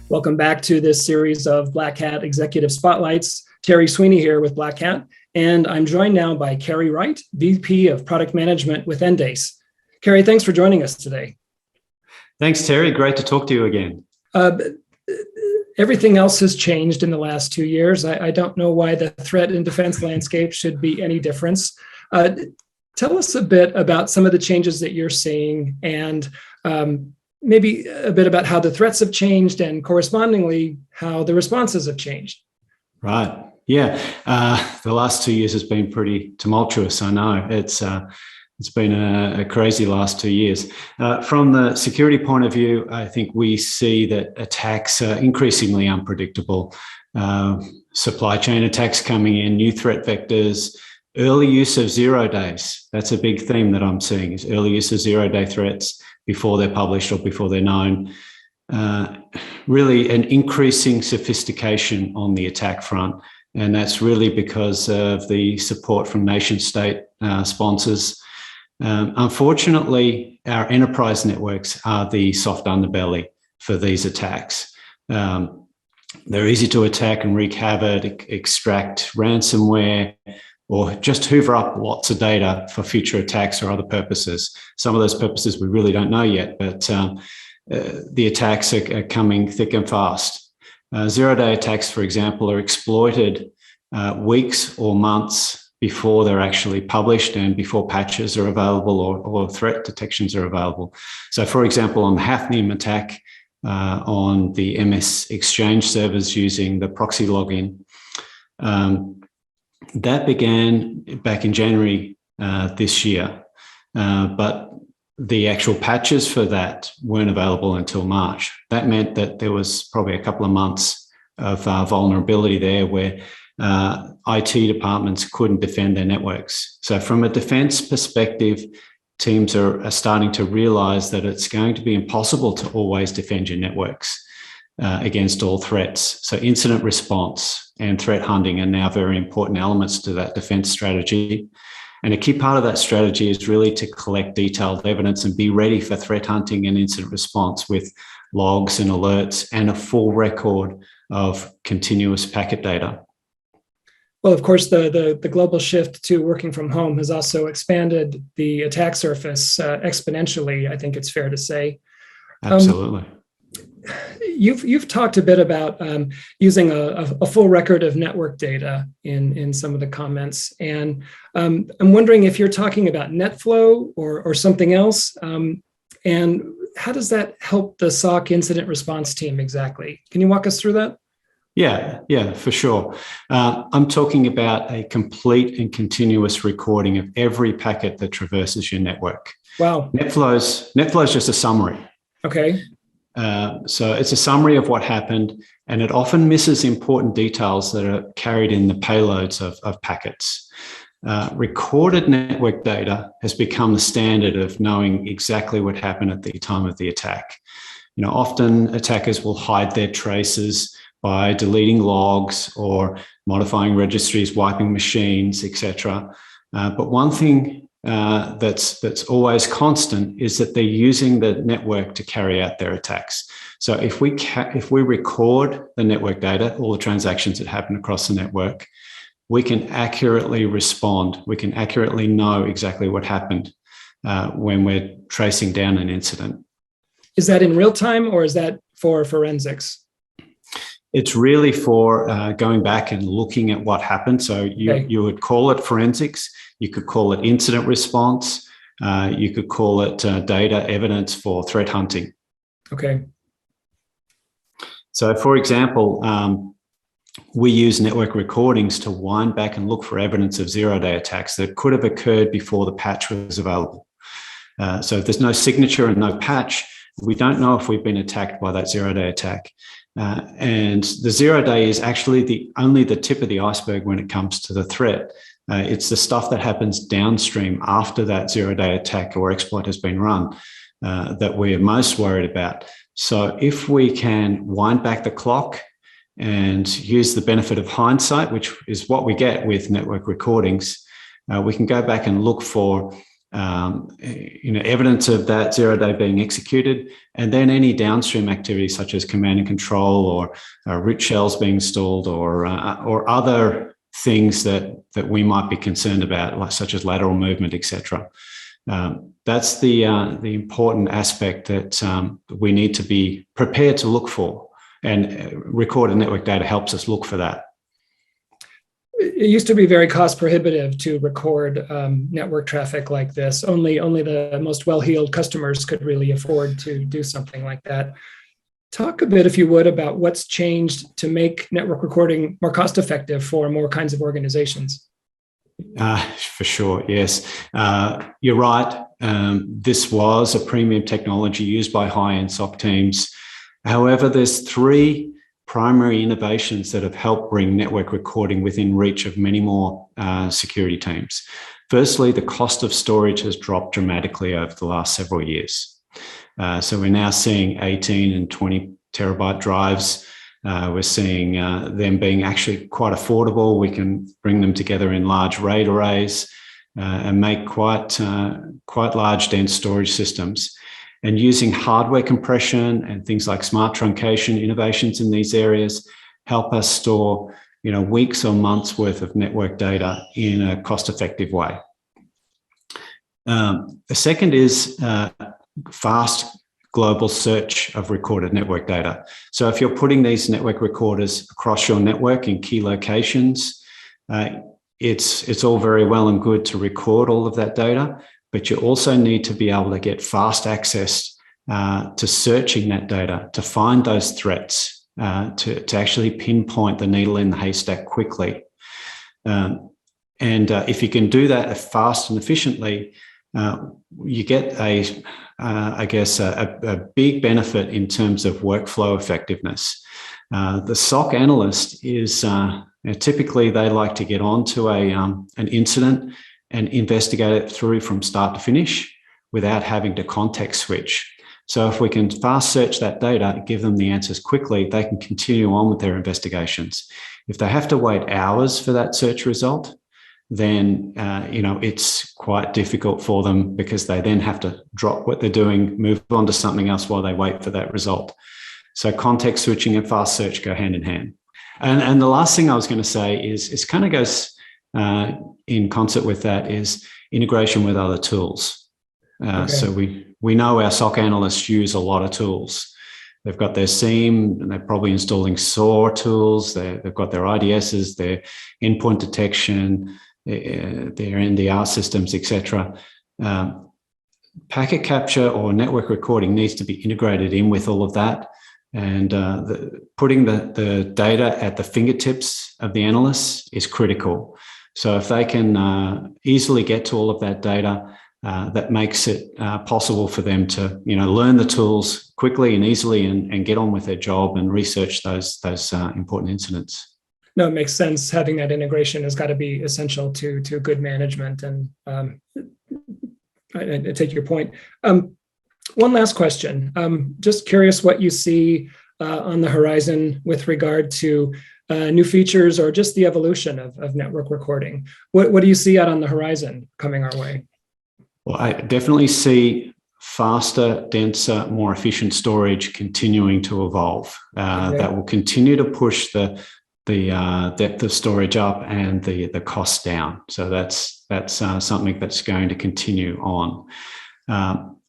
Welcome back to this series of Black Hat Executive Spotlights. Terry Sweeney here with Black Hat, and I'm joined now by Cary Wright, VP of Product Management with Endace. Cary, thanks for joining us today. Thanks, Terry. Great to talk to you again. Everything else has changed in the last 2 years. I don't know why the threat and defense landscape should be any difference. Tell us a bit about some of the changes that you're seeing and maybe a bit about how the threats have changed and correspondingly how the responses have changed. Right. Yeah. The last 2 years has been pretty tumultuous. I know it's been a crazy last 2 years. From the security point of view, I think we see that attacks are increasingly unpredictable. Supply chain attacks coming in, new threat vectors, early use of 0 days. That's a big theme that I'm seeing, is early use of 0-day threats before they're published or before they're known. Really an increasing sophistication on the attack front. And that's really because of the support from nation state sponsors. Unfortunately, our enterprise networks are the soft underbelly for these attacks. They're easy to attack and wreak havoc, extract ransomware, or just hoover up lots of data for future attacks or other purposes. Some of those purposes we really don't know yet, but the attacks are coming thick and fast. 0-day attacks, for example, are exploited weeks or months before they're actually published and before patches are available or threat detections are available. So, for example, on the Hafnium attack on the MS Exchange servers using the proxy login, that began back in January this year, but the actual patches for that weren't available until March. That meant that there was probably a couple of months of vulnerability there where IT departments couldn't defend their networks. So from a defense perspective, teams are starting to realize that it's going to be impossible to always defend your networks against all threats. So incident response and threat hunting are now very important elements to that defense strategy. And a key part of that strategy is really to collect detailed evidence and be ready for threat hunting and incident response with logs and alerts and a full record of continuous packet data. Well, of course, the global shift to working from home has also expanded the attack surface exponentially, I think it's fair to say. Absolutely. You've talked a bit about using a full record of network data in some of the comments, and I'm wondering if you're talking about Netflow or something else, and how does that help the SOC incident response team exactly? Can you walk us through that? Yeah, for sure. I'm talking about a complete and continuous recording of every packet that traverses your network. Wow. Netflow's just a summary. Okay. So it's a summary of what happened, and it often misses important details that are carried in the payloads of packets. Recorded network data has become the standard of knowing exactly what happened at the time of the attack. You know, often attackers will hide their traces by deleting logs or modifying registries, wiping machines, etc. But one thing that's always constant is that they're using the network to carry out their attacks. So if we record the network data, all the transactions that happen across the network, we can accurately respond. We can accurately know exactly what happened when we're tracing down an incident. Is that in real time or is that for forensics? It's really for going back and looking at what happened. So you would call it forensics. You could call it incident response. You could call it data evidence for threat hunting. Okay. So, for example, we use network recordings to wind back and look for evidence of 0-day attacks that could have occurred before the patch was available. So if there's no signature and no patch, we don't know if we've been attacked by that 0-day attack. And the 0-day is actually only the tip of the iceberg when it comes to the threat. It's the stuff that happens downstream after that 0-day attack or exploit has been run that we're most worried about. So if we can wind back the clock and use the benefit of hindsight, which is what we get with network recordings, we can go back and look for evidence of that 0-day being executed, and then any downstream activities such as command and control or root shells being installed or other things that we might be concerned about, like such as lateral movement, etc. That's the important aspect that we need to be prepared to look for, and recorded network data helps us look for that. It used to be very cost prohibitive to record network traffic like this. Only the most well-heeled customers could really afford to do something like that. Talk a bit, if you would, about what's changed to make network recording more cost effective for more kinds of organizations. For sure, yes. You're right. This was a premium technology used by high-end SOC teams. However, there's three primary innovations that have helped bring network recording within reach of many more security teams. Firstly, the cost of storage has dropped dramatically over the last several years. So we're now seeing 18 and 20 terabyte drives. We're seeing them being actually quite affordable. We can bring them together in large RAID arrays and make quite large, dense storage systems. And using hardware compression and things like smart truncation, innovations in these areas help us store, weeks or months worth of network data in a cost-effective way. The second is fast global search of recorded network data. So if you're putting these network recorders across your network in key locations, it's all very well and good to record all of that data, but you also need to be able to get fast access to searching that data, to find those threats, to actually pinpoint the needle in the haystack quickly. If you can do that fast and efficiently, you get a big benefit in terms of workflow effectiveness. The SOC analyst is typically they like to get onto an incident and investigate it through from start to finish without having to context switch. So if we can fast search that data, give them the answers quickly, they can continue on with their investigations. If they have to wait hours for that search result, then it's quite difficult for them, because they then have to drop what they're doing, move on to something else while they wait for that result. So context switching and fast search go hand in hand. And the last thing I was going to say is kind of goes in concert with that is integration with other tools. Okay. So we know our SOC analysts use a lot of tools. They've got their SIEM, and they're probably installing SOAR tools. They've got their IDSs, their endpoint detection, their NDR systems, etc. Packet capture or network recording needs to be integrated in with all of that. And putting the data at the fingertips of the analysts is critical. So if they can easily get to all of that data, that makes it possible for them to, learn the tools quickly and easily and get on with their job and research those important incidents. No, it makes sense. Having that integration has got to be essential to good management. And I take your point. One last question. Just curious what you see on the horizon with regard to new features or just the evolution of network recording. What do you see out on the horizon coming our way? Well, I definitely see faster, denser, more efficient storage continuing to evolve. Okay. That will continue to push the depth of storage up and the cost down. So that's something that's going to continue on.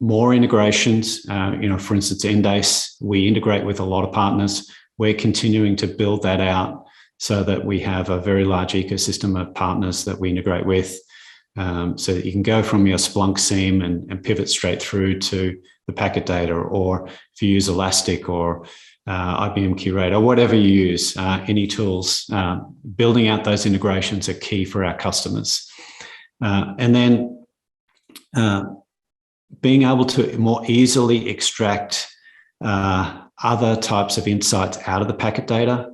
More integrations, for instance, Endace, we integrate with a lot of partners. We're continuing to build that out so that we have a very large ecosystem of partners that we integrate with. So that you can go from your Splunk SIEM and pivot straight through to the packet data, or if you use Elastic or IBM Curate or whatever you use, any tools, building out those integrations are key for our customers. And then being able to more easily extract other types of insights out of the packet data.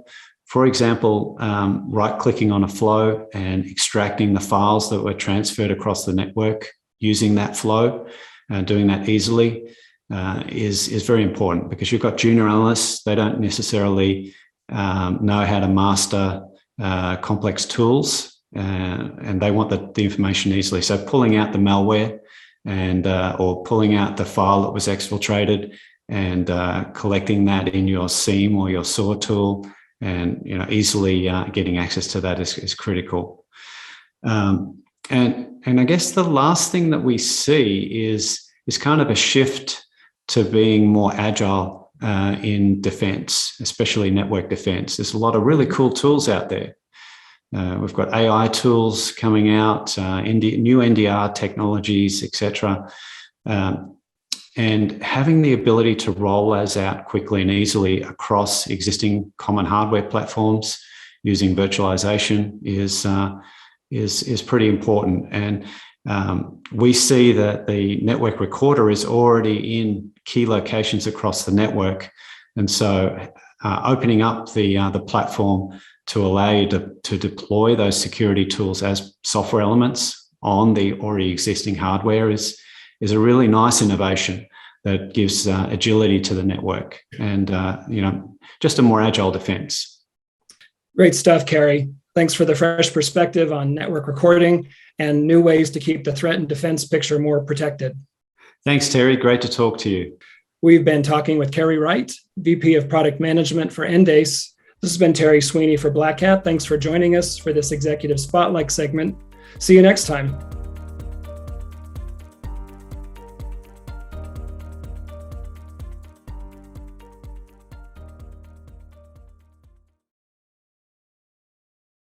For example, right-clicking on a flow and extracting the files that were transferred across the network using that flow, doing that easily is very important, because you've got junior analysts, they don't necessarily know how to master complex tools, and they want the information easily. So pulling out the malware and or pulling out the file that was exfiltrated and collecting that in your seam or your saw tool, and easily getting access to that is critical. And I guess the last thing that we see is kind of a shift to being more agile in defense, especially network defense. There's a lot of really cool tools out there. We've got AI tools coming out, new NDR technologies, etc. And having the ability to roll those out quickly and easily across existing common hardware platforms using virtualization is pretty important. And we see that the network recorder is already in key locations across the network, and so opening up the platform to allow you to deploy those security tools as software elements on the already existing hardware is a really nice innovation that gives agility to the network and just a more agile defense. Great stuff, Cary. Thanks for the fresh perspective on network recording and new ways to keep the threat and defense picture more protected. Thanks, Terry. Great to talk to you. We've been talking with Cary Wright, VP of Product Management for Endace. This has been Terry Sweeney for Black Hat. Thanks for joining us for this Executive Spotlight segment. See you next time.